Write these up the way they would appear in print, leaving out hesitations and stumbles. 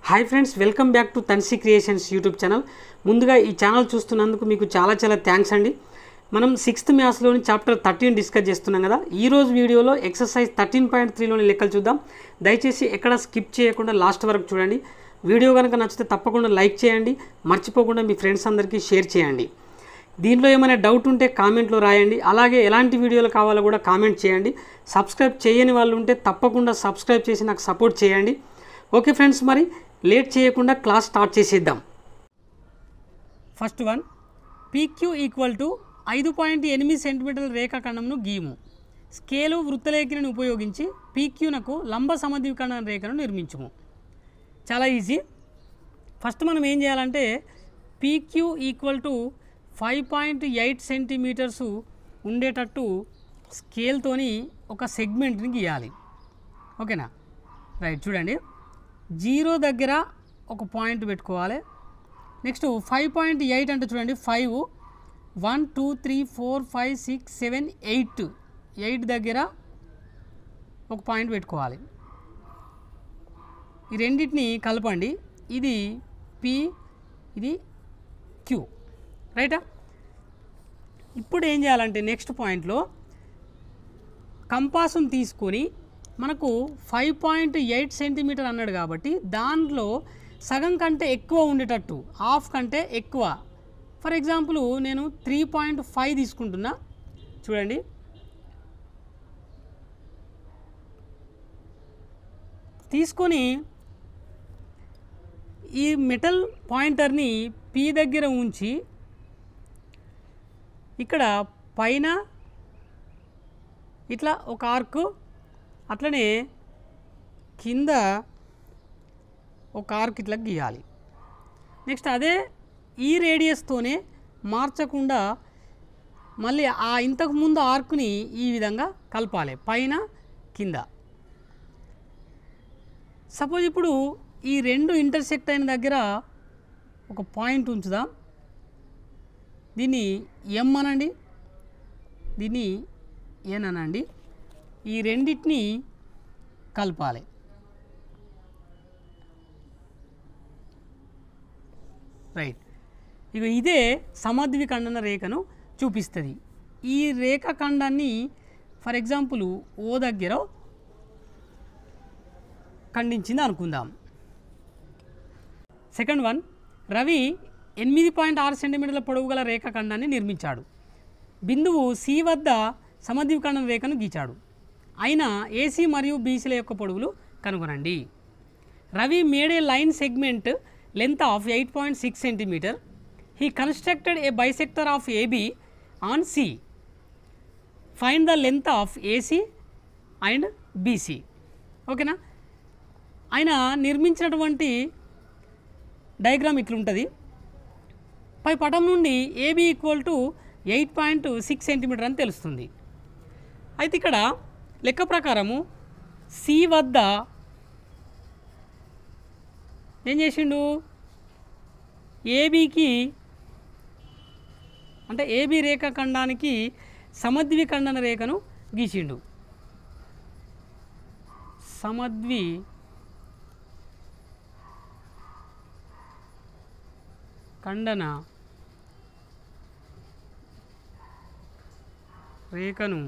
Hi friends, welcome back to Tansi creations YouTube channel. ముందుగా ఈ channel చూస్తున్నందుకు మీకు చాలా థ్యాంక్స్ అండి. మనం 6th మ్యాథ్స్లోని చాప్టర్ 13 డిస్కస్ చేస్తున్నాం కదా. ఈరోజు వీడియోలో ఎక్సర్సైజ్ 13.3లోని లెక్కలు చూద్దాం. దయచేసి ఎక్కడ స్కిప్ చేయకుండా లాస్ట్ వరకు చూడండి. వీడియో కనుక నచ్చితే తప్పకుండా లైక్ చేయండి, మర్చిపోకుండా మీ ఫ్రెండ్స్ అందరికీ షేర్ చేయండి. దీంట్లో ఏమైనా డౌట్ ఉంటే కామెంట్లో రాయండి. అలాగే ఎలాంటి వీడియోలు కావాలో కూడా కామెంట్ చేయండి. సబ్స్క్రైబ్ చేయని వాళ్ళు ఉంటే తప్పకుండా సబ్స్క్రైబ్ చేసి నాకు సపోర్ట్ చేయండి. ఓకే ఫ్రెండ్స్, మరి లేట్ చేయకుండా క్లాస్ స్టార్ట్ చేసేద్దాం. First one, PQ equal to 5.8 సెంటీమీటర్ల రేఖాఖండంను గీము. స్కేలు వృత్తలేఖిని ఉపయోగించి పీక్యూనకు లంబ సమద్వికరణ రేఖను నిర్మించుము. చాలా ఈజీ. ఫస్ట్ మనం ఏం చేయాలంటే పీక్యూ ఈక్వల్ టు 5.8 సెంటీమీటర్స్ ఉండేటట్టు స్కేల్తోని ఒక సెగ్మెంట్ని గీయాలి. ఓకేనా? రైట్, చూడండి. 0 దగ్గర ఒక పాయింట్ పెట్టుకోవాలి. నెక్స్ట్ 5.8 అంటే చూడండి, 5 1 2 3 4 5 6 7 8 దగ్గర ఒక పాయింట్ పెట్టుకోవాలి. ఈ రెండింటిని కలపండి. ఇది పి, ఇది క్యూ. రైటా? ఇప్పుడు ఏం చేయాలంటే నెక్స్ట్ పాయింట్లో కంపాసును తీసుకొని మనకు 5.8 సెంటీమీటర్ అన్నాడు కాబట్టి దాంట్లో సగం కంటే ఎక్కువ ఉండేటట్టు, హాఫ్ కంటే ఎక్కువ. ఫర్ ఎగ్జాంపుల్ నేను 3.5 తీసుకుంటున్నా. చూడండి, తీసుకొని ఈ మెటల్ పాయింటర్ని పి దగ్గర ఉంచి ఇక్కడ పైన ఇట్లా ఒక ఆర్క్, అట్లనే కింద ఒక ఆర్క్ ఇట్లా గీయాలి. నెక్స్ట్ అదే ఈ రేడియస్తోనే మార్చకుండా మళ్ళీ ఆ ఇంతకుముందు ఆర్క్ని ఈ విధంగా కలపాలి, పైన కింద. సపోజ్ ఇప్పుడు ఈ రెండు ఇంటర్సెక్ట్ అయిన దగ్గర ఒక పాయింట్ ఉంచుదాం. దీన్ని ఎం అనండి, దీన్ని ఎన్ అనండి. ఈ రెండింటిని కలపాలి. రైట్, ఇక ఇదే సమద్విఖండన రేఖను చూపిస్తుంది. ఈ రేఖాఖండాన్ని ఫర్ ఎగ్జాంపుల్ ఓ దగ్గర ఖండించింది అనుకుందాం. సెకండ్ వన్, రవి 8.6 సెంటీమీటర్ల పొడవు గల రేఖాఖండాన్ని నిర్మించాడు. బిందువు సి వద్ద సమద్విఖండన రేఖను గీచాడు. అయినా ఏసీ మరియు బీసీల యొక్క పొడవులు కనుగొనండి. Ravi made a line segment length of 8.6 centimetre. He constructed a bisector of AB on C. Find the length of AC and BC. ఓకేనా? ఆయన నిర్మించినటువంటి డయాగ్రామ్ ఇట్లుంటుంది. పై పటం నుండి ఏబీ ఈక్వల్ టు 8.6 సెంటీమీటర్ అని తెలుస్తుంది. అయితే ఇక్కడ లెక్క ప్రకారము సి వద్ద ఏం చేసిండు, ఏబీకి అంటే ఏబీ రేఖాఖండానికి సమద్విఖండన రేఖను గీసిండు. సమద్విఖండన రేఖను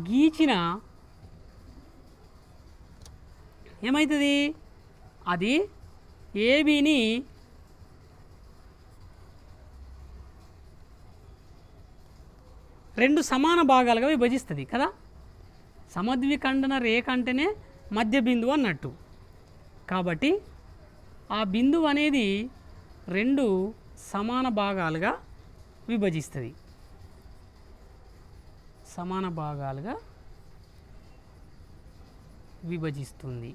గీచిన ఏమవుతుంది, అది ఏబీని రెండు సమాన భాగాలుగా విభజిస్తుంది కదా. సమద్విఖండన రేఖ అంటేనే మధ్య బిందువు అన్నట్టు. కాబట్టి ఆ బిందువు అనేది రెండు సమాన భాగాలుగా విభజిస్తుంది. సమాన భాగాలుగా విభజిస్తుంది.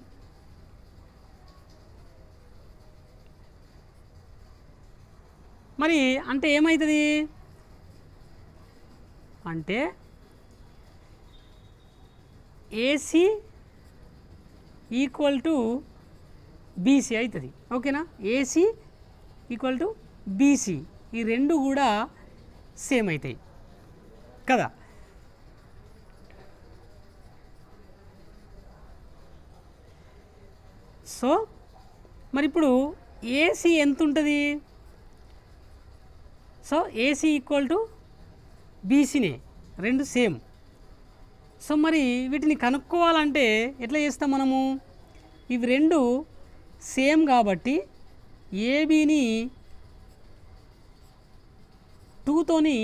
మరి అంటే ఏమవుతుంది అంటే ఏసీ ఈక్వల్ టు బీసీ అవుతుంది. ఓకేనా? ఏసీ ఈక్వల్ టు బీసీ, ఈ రెండు కూడా సేమ్ అవుతాయి కదా. సో మరి ఇప్పుడు ఏసీ ఎంత ఉంటుంది? సో ఏసీ ఈక్వల్ టు బీసీనే, రెండు సేమ్. సో మరి వీటిని కనుక్కోవాలంటే ఎట్లా చేస్తాం మనము? ఇవి రెండు సేమ్ కాబట్టి ఏబీని 2తోని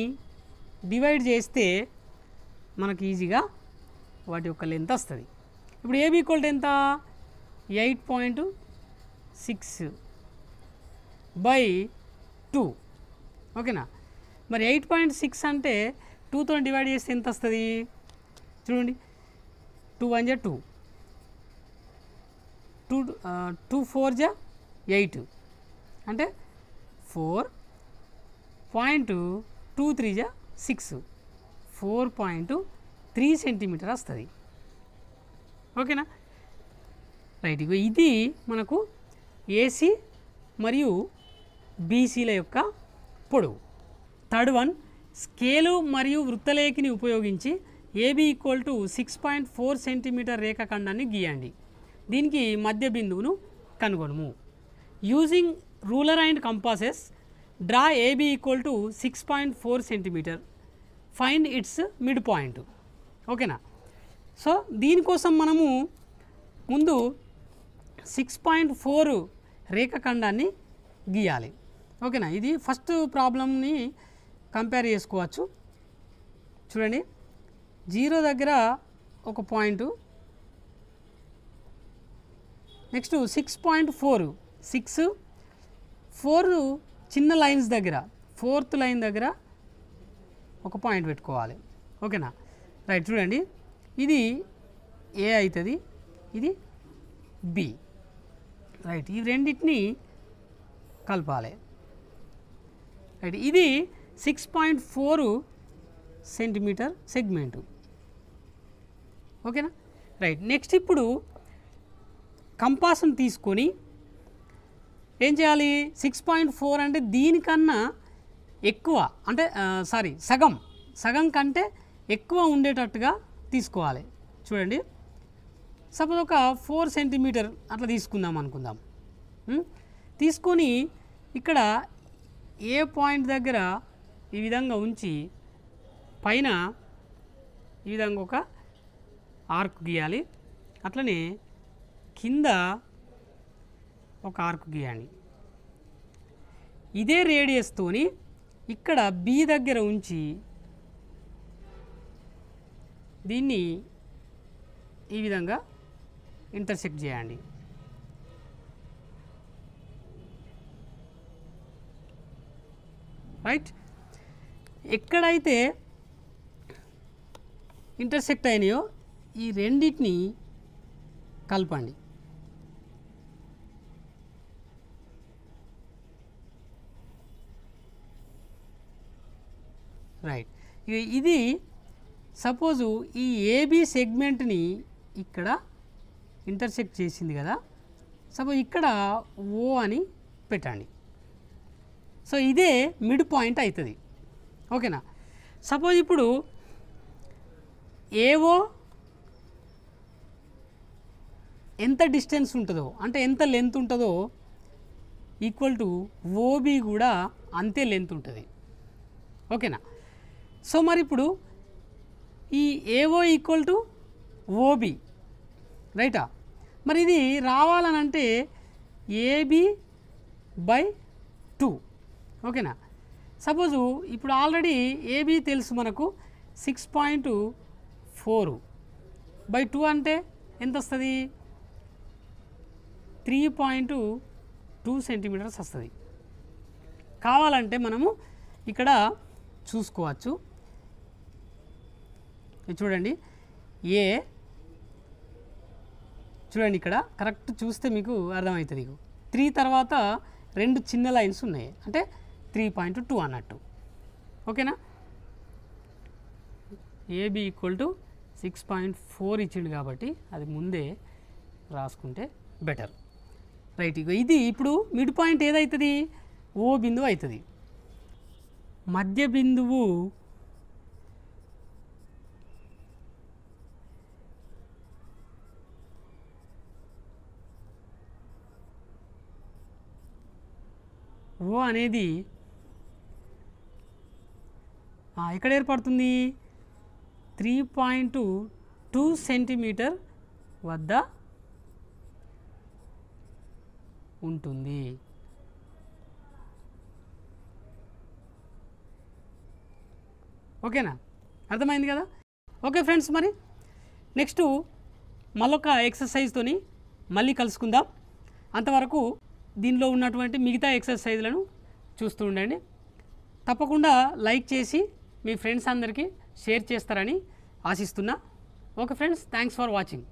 డివైడ్ చేస్తే మనకి ఈజీగా వాటి యొక్క లెంత్ వస్తుంది. ఇప్పుడు ఏబీ ఈక్వల్ టు ఎంత? 8.6/2. ఓకేనా? మరి 8.6 అంటే 2తో డివైడ్ చేస్తే ఎంత వస్తుంది? చూడండి, 2 1 2, 2 4 8 అంటే 4.23 6, 4.3 సెంటీమీటర్ వస్తుంది. ఓకేనా? రైట్. ఇగో ఇది మనకు ఏసీ మరియు బీసీల యొక్క పొడవు. థర్డ్ వన్, స్కేలు మరియు వృత్తలేఖిని ఉపయోగించి ఏబీ ఈక్వల్ టు 6.4 సెంటీమీటర్ రేఖాఖండాన్ని గీయండి. దీనికి మధ్య బిందువును కనుగొనము. Using ruler and compasses draw AB equal to 6.4 centimetre, find its midpoint. ఓకేనా? సో దీనికోసం మనము ముందు 6.4 రేఖాఖండాన్ని గీయాలి. ఓకేనా? ఇది ఫస్ట్ ప్రాబ్లమ్ని కంపేర్ చేసుకోవచ్చు. చూడండి, 0 దగ్గర ఒక పాయింట్, నెక్స్ట్ 6.4, 6 4 చిన్న లైన్స్ దగ్గర 4th లైన్ దగ్గర ఒక పాయింట్ పెట్టుకోవాలి. ఓకేనా? రైట్. చూడండి, ఇది ఏ అవుతుంది, ఇది బి. రైట్. ఈ రెండింటిని కలపాలి. రైట్. ఇది 6.4 సెంటీమీటర్ సెగ్మెంటు. ఓకేనా? రైట్. నెక్స్ట్ ఇప్పుడు కంపాస్ను తీసుకొని ఏం చేయాలి? 6.4 అంటే దీనికన్నా ఎక్కువ, అంటే సగం కంటే ఎక్కువ ఉండేటట్టుగా తీసుకోవాలి. చూడండి, సపోజ్ ఒక 4 సెంటీమీటర్ అట్లా తీసుకుందాం అనుకుందాం. తీసుకొని ఇక్కడ ఏ పాయింట్ దగ్గర ఈ విధంగా ఉంచి పైన ఈ విధంగా ఒక ఆర్క్ గీయాలి. అట్లనే కింద ఒక ఆర్క్ గీయండి. ఇదే రేడియస్తోని ఇక్కడ బి దగ్గర ఉంచి దీన్ని ఈ విధంగా ఇంటర్సెక్ట్ చేయండి. రైట్. ఎక్కడైతే ఇంటర్సెక్ట్ అయినాయో ఈ రెండింటిని కలపండి. రైట్. ఇది సపోజు ఈ ఏబి సెగ్మెంట్ని ఇక్కడ ఇంటర్సెక్ట్ చేసింది కదా, సపోజ్ ఇక్కడ ఓ అని పెట్టండి. సో ఇదే మిడ్ పాయింట్ అవుతుంది. ఓకేనా? సపోజ్ ఇప్పుడు ఏవో ఎంత డిస్టెన్స్ ఉంటుందో, అంటే ఎంత లెంత్ ఉంటుందో ఈక్వల్ టు ఓబి కూడా అంతే లెంత్ ఉంటుంది. ఓకేనా? సో మరి ఇప్పుడు ఈ ఏఓ ఈక్వల్ టు ఓబి, రైటా? మరి ఇది రావాలనంటే AB/2. ఓకేనా? సపోజు ఇప్పుడు ఆల్రెడీ ఏబి తెలుసు మనకు 6.4/2 అంటే ఎంత వస్తుంది? 3.2 సెంటీమీటర్స్ వస్తుంది. కావాలంటే మనము ఇక్కడ చూసుకోవచ్చు. చూడండి, చూడండి ఇక్కడ కరెక్ట్ చూస్తే మీకు అర్థమవుతుంది. 3 తర్వాత 2 చిన్న లైన్స్ ఉన్నాయి, అంటే 3.2 అన్నట్టు. ఓకేనా? ఏబి ఈక్వల్ టు 6.4 ఇచ్చిండు కాబట్టి అది ముందే రాసుకుంటే బెటర్. రైట్. ఇది ఇప్పుడు మిడ్ పాయింట్ ఏదవుతుంది? ఓ బిందువు అవుతుంది. మధ్య బిందువు ఓ అనేది ఎక్కడ ఏర్పడుతుంది 3.2 సెంటీమీటర్ వద్ద ఉంటుంది. ఓకేనా, అర్థమైంది కదా. ఓకే ఫ్రెండ్స్, మరి నెక్స్ట్ మళ్ళొక ఎక్సర్సైజ్తోని మళ్ళీ కలుసుకుందాం. అంతవరకు దీనిలో ఉన్నటువంటి మిగతా ఎక్సర్సైజ్లను చూస్తూ ఉండండి. తప్పకుండా లైక్ చేసి మీ ఫ్రెండ్స్ అందరికీ షేర్ చేస్తారని ఆశిస్తున్నా. Okay friends, thanks for watching.